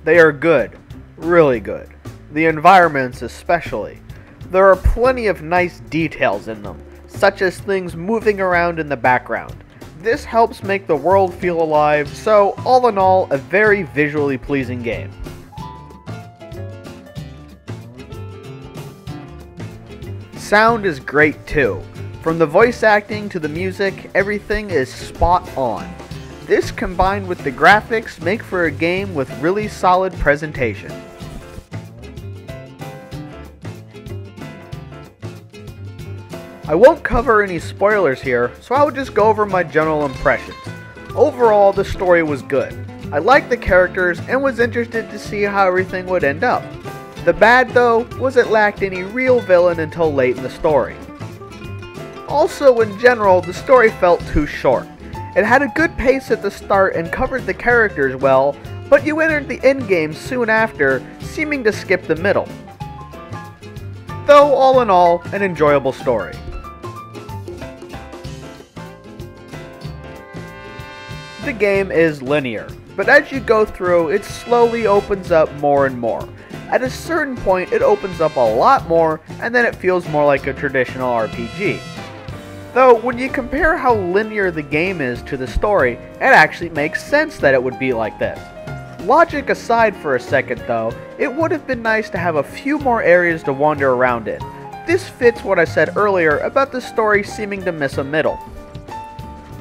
They are good, really good. The environments especially. There are plenty of nice details in them, such as things moving around in the background. This helps make the world feel alive, so all in all, a very visually pleasing game. Sound is great too. From the voice acting to the music, everything is spot on. This combined with the graphics make for a game with really solid presentation. I won't cover any spoilers here, so I will just go over my general impressions. Overall, the story was good. I liked the characters and was interested to see how everything would end up. The bad, though, was it lacked any real villain until late in the story. Also, in general, the story felt too short. It had a good pace at the start and covered the characters well, but you entered the endgame soon after, seeming to skip the middle. Though, all in all, an enjoyable story. The game is linear, but as you go through, it slowly opens up more and more. At a certain point, it opens up a lot more, and then it feels more like a traditional RPG. Though, when you compare how linear the game is to the story, it actually makes sense that it would be like this. Logic aside for a second though, it would have been nice to have a few more areas to wander around in. This fits what I said earlier about the story seeming to miss a middle.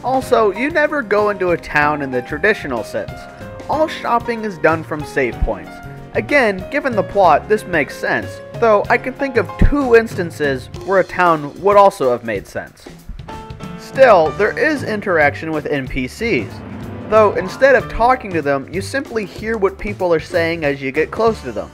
Also, you never go into a town in the traditional sense. All shopping is done from save points. Again, given the plot, this makes sense, though I can think of 2 instances where a town would also have made sense. Still, there is interaction with NPCs, though instead of talking to them, you simply hear what people are saying as you get close to them.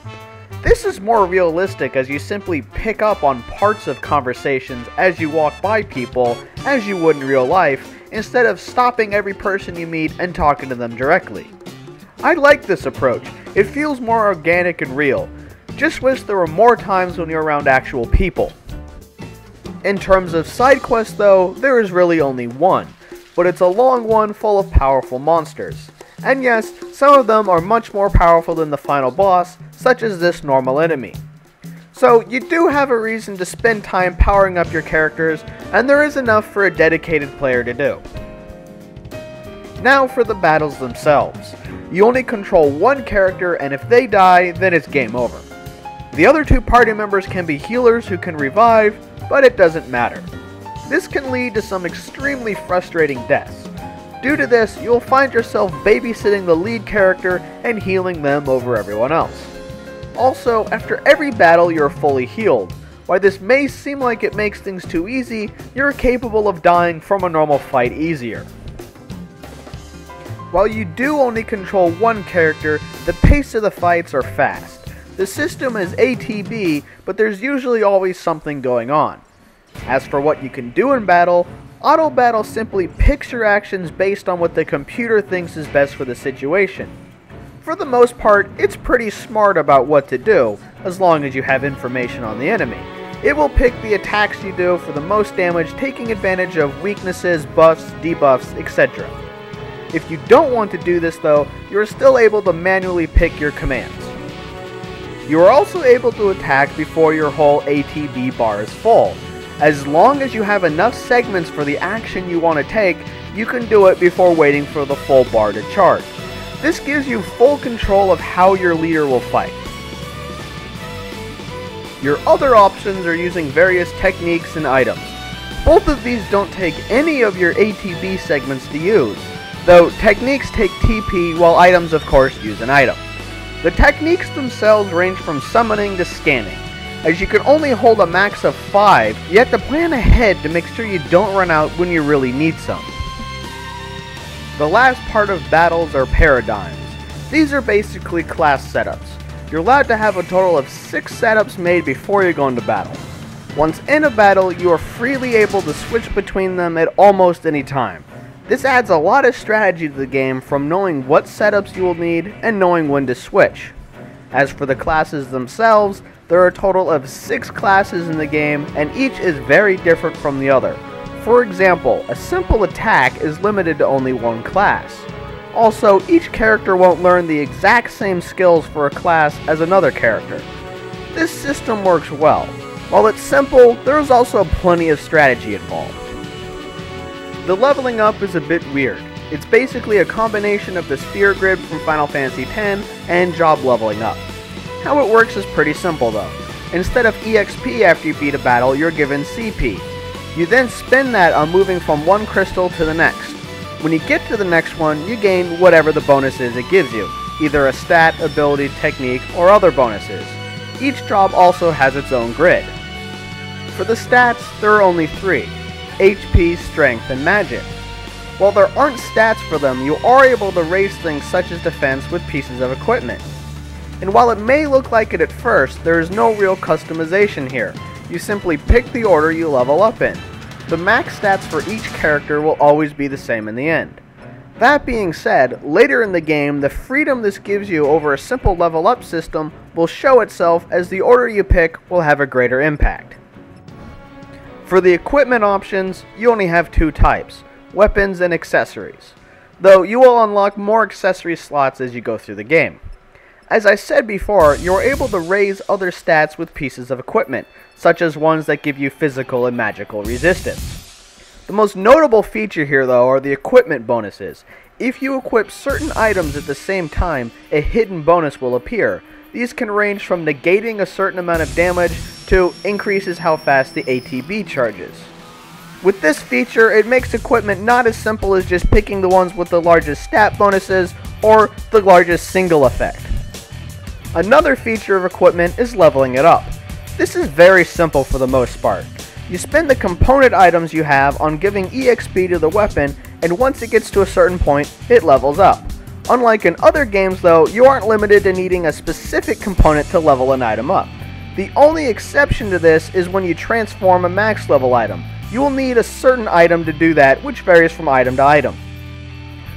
This is more realistic as you simply pick up on parts of conversations as you walk by people, as you would in real life, instead of stopping every person you meet and talking to them directly. I like this approach. It feels more organic and real. Just wish there were more times when you're around actual people. In terms of side quests though, there is really only one, but it's a long one full of powerful monsters. And yes, some of them are much more powerful than the final boss, such as this normal enemy. So you do have a reason to spend time powering up your characters, and there is enough for a dedicated player to do. Now for the battles themselves. You only control one character, and if they die, then it's game over. The other 2 party members can be healers who can revive, but it doesn't matter. This can lead to some extremely frustrating deaths. Due to this, you'll find yourself babysitting the lead character and healing them over everyone else. Also, after every battle you're fully healed. While this may seem like it makes things too easy, you're capable of dying from a normal fight easier. While you do only control one character, the pace of the fights are fast. The system is ATB, but there's usually always something going on. As for what you can do in battle, auto battle simply picks your actions based on what the computer thinks is best for the situation. For the most part, it's pretty smart about what to do, as long as you have information on the enemy. It will pick the attacks you do for the most damage, taking advantage of weaknesses, buffs, debuffs, etc. If you don't want to do this though, you are still able to manually pick your commands. You are also able to attack before your whole ATB bar is full. As long as you have enough segments for the action you want to take, you can do it before waiting for the full bar to charge. This gives you full control of how your leader will fight. Your other options are using various techniques and items. Both of these don't take any of your ATB segments to use, though techniques take TP while items of course use an item. The techniques themselves range from summoning to scanning, as you can only hold a max of 5, you have to plan ahead to make sure you don't run out when you really need some. The last part of battles are paradigms. These are basically class setups. You're allowed to have a total of 6 setups made before you go into battle. Once in a battle, you are freely able to switch between them at almost any time. This adds a lot of strategy to the game, from knowing what setups you will need and knowing when to switch. As for the classes themselves, there are a total of 6 classes in the game, and each is very different from the other. For example, a simple attack is limited to only one class. Also, each character won't learn the exact same skills for a class as another character. This system works well. While it's simple, there is also plenty of strategy involved. The leveling up is a bit weird. It's basically a combination of the sphere grid from Final Fantasy X and job leveling up. How it works is pretty simple though. Instead of EXP after you beat a battle, you're given CP. You then spend that on moving from one crystal to the next. When you get to the next one, you gain whatever the bonus is it gives you, either a stat, ability, technique, or other bonuses. Each job also has its own grid. For the stats, there are only 3, HP, Strength, and Magic. While there aren't stats for them, you are able to raise things such as defense with pieces of equipment. And while it may look like it at first, there is no real customization here. You simply pick the order you level up in. The max stats for each character will always be the same in the end. That being said, later in the game, the freedom this gives you over a simple level up system will show itself as the order you pick will have a greater impact. For the equipment options, you only have 2 types, weapons and accessories, though you will unlock more accessory slots as you go through the game. As I said before, you are able to raise other stats with pieces of equipment, such as ones that give you physical and magical resistance. The most notable feature here though are the equipment bonuses. If you equip certain items at the same time, a hidden bonus will appear. These can range from negating a certain amount of damage to increases how fast the ATB charges. With this feature, it makes equipment not as simple as just picking the ones with the largest stat bonuses or the largest single effect. Another feature of equipment is leveling it up. This is very simple for the most part. You spend the component items you have on giving EXP to the weapon, and once it gets to a certain point, it levels up. Unlike in other games though, you aren't limited to needing a specific component to level an item up. The only exception to this is when you transform a max level item. You will need a certain item to do that, which varies from item to item.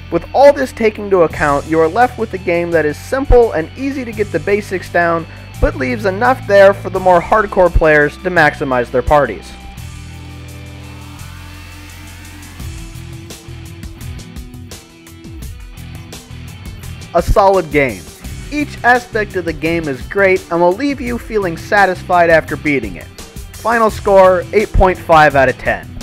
With all this taken into account, you are left with a game that is simple and easy to get the basics down, but leaves enough there for the more hardcore players to maximize their parties. A solid game. Each aspect of the game is great and will leave you feeling satisfied after beating it. Final score, 8.5 out of 10.